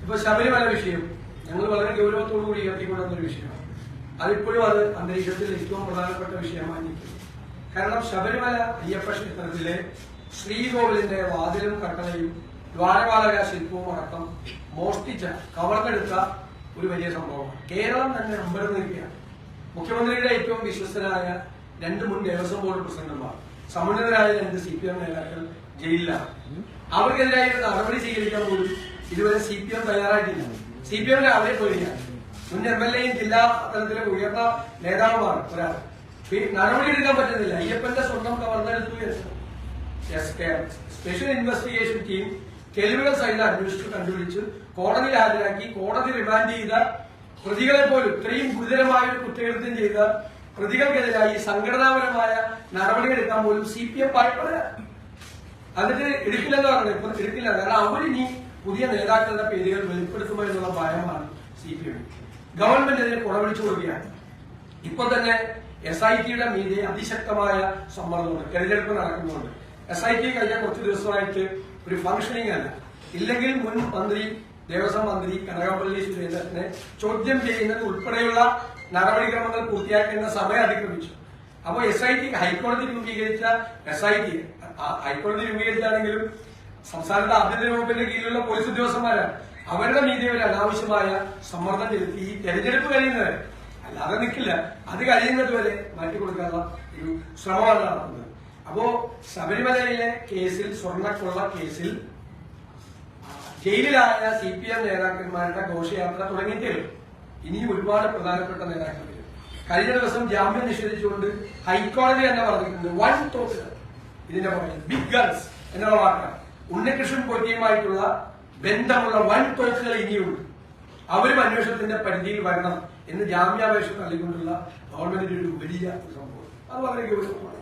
ഇപ്പൊ ശബരിമല വിഷയം ഞങ്ങൾ വളരെ ഗൗരവത്തോടു കൂടി ഉയർത്തിക്കൊണ്ടുവന്നൊരു വിഷയമാണ്. അതിപ്പോഴും അത് അന്തരീക്ഷത്തിൽ ഏറ്റവും പ്രധാനപ്പെട്ട വിഷയമായി നിൽക്കുന്നു. കാരണം ശബരിമല അയ്യപ്പ ക്ഷേത്രത്തിലെ ശ്രീകോവിലിന്റെ വാതിലും കട്ടളയും ദ്വാരപാലക ശില്പവും അടക്കം മോഷ്ടിച്ച കവർന്നെടുത്ത ഒരു വലിയ സംഭവമാണ്. കേരളം തന്നെ അമ്പരം നിൽക്കുകയാണ്. മുഖ്യമന്ത്രിയുടെ ഏറ്റവും വിശ്വസ്തനായ 2 മുൻ ദേവസ്വം ബോർഡ് പ്രസിഡന്റുമാർ, സമുന്നതരായ 2 CPM നേതാക്കൾ ജയിലിലാണ്. അവർക്കെതിരായി നടപടി സ്വീകരിക്കാൻ പോലും ഇതുവരെ CPM തയ്യാറായിട്ടില്ല. CPMന്റെ അവരെ പോയിരിക്കുകയാണ്. മുൻ MLAയും ജില്ലാ തലത്തിലെ ഉയർന്ന നേതാവുമാണ് ഒരാൾ. നടപടി എടുക്കാൻ പറ്റുന്നില്ല. അയ്യപ്പന്റെ സ്വന്തം കവർന്നെടുത്തു. സ്പെഷ്യൽ ഇൻവെസ്റ്റിഗേഷൻ ടീം തെളിവുകൾ സഹിതം അന്വേഷിച്ച് കണ്ടുപിടിച്ച് കോടതിയിൽ ഹാജരാക്കി കോടതി റിമാൻഡ് ചെയ്ത പ്രതികളെ പോലും ഇത്രയും ഗുരുതരമായ ഒരു കുറ്റകൃത്യം ചെയ്ത പ്രതികൾക്കെതിരായി സംഘടനാപരമായ നടപടികളെടുക്കാൻ പോലും CPM ഭയപ്പെടുക. എന്നിട്ട് എടുക്കില്ലെന്ന് പറഞ്ഞു. ഇപ്പൊ എടുക്കില്ല. കാരണം അവരിനി പുതിയ നേതാക്കളുടെ പേരുകൾ വെളിപ്പെടുത്തുമോ എന്നുള്ള ഭയമാണ് CPM. ഗവൺമെന്റ് ഇതിനെ കുടപിടിച്ചു കൊടുക്കുകയാണ്. ഇപ്പൊ തന്നെ SITയുടെ മീതെ അതിശക്തമായ സമ്മർദ്ദമുണ്ട്. തെരഞ്ഞെടുപ്പ് നടക്കുന്നുണ്ട്. SIT കഴിഞ്ഞ കുറച്ചു ദിവസമായിട്ട് ഒരു ഫംഗ്ഷനിങ് അല്ല. ഇല്ലെങ്കിൽ മുൻ മന്ത്രി, ദേവസ്വം മന്ത്രി കനകംപള്ളി സുരേന്ദ്രനെ ചോദ്യം ചെയ്യുന്നത് ഉൾപ്പെടെയുള്ള നടപടിക്രമങ്ങൾ പൂർത്തിയാക്കേണ്ട സമയം അതിക്രമിച്ചു. അപ്പോൾ SIT ഹൈക്കോടതി രൂപീകരിച്ച ഹൈക്കോടതി രൂപീകരിച്ചാണെങ്കിലും സംസ്ഥാനത്തെ ആഭ്യന്തര വകുപ്പിന്റെ കീഴിലുള്ള പോലീസ് ഉദ്യോഗസ്ഥന്മാരാണ്. അവരുടെ മീതെ ഒരു അനാവശ്യമായ സമ്മർദ്ദം ചെലുത്തി ഈ തെരഞ്ഞെടുപ്പ് കഴിയുന്നത് അല്ലാതെ നിൽക്കില്ല. അത് കഴിയുന്നത് വരെ മാറ്റിക്കൊടുക്കാനുള്ള ഒരു ശ്രമമാണ് നടത്തുന്നത്. അപ്പോ ശബരിമലയിലെ കേസിൽ, സ്വർണ്ണക്കൊള്ള കേസിൽ ജയിലിലായ CPM നേതാക്കന്മാരുടെ ഘോഷയാത്ര തുടങ്ങിയിട്ടേ ഇനിയും ഒരുപാട് പ്രധാനപ്പെട്ട നേതാക്കൾ വരും. കഴിഞ്ഞ ദിവസം ജാമ്യം നിഷേധിച്ചുകൊണ്ട് ഹൈക്കോടതി തന്നെ പറഞ്ഞിട്ടുണ്ട് 1 തോക്ക് ഇതിന്റെ പുറകിൽ ബിഗ് ഗൺസ് എന്നുള്ള വാക്കാണ്. ഉണ്ണികൃഷ്ണൻ പൊറ്റിയുമായിട്ടുള്ള ബന്ധമുള്ള 1 തോക്കുകൾ ഇനിയുണ്ട്. അവരും അന്വേഷണത്തിന്റെ പരിധിയിൽ വരണം എന്ന് ജാമ്യാപേക്ഷ നൽകിക്കൊണ്ടുള്ള ഗവൺമെന്റിന്റെ ഒരു വലിയ സംഭവം. അത് വളരെ ഗൗരവമാണ്.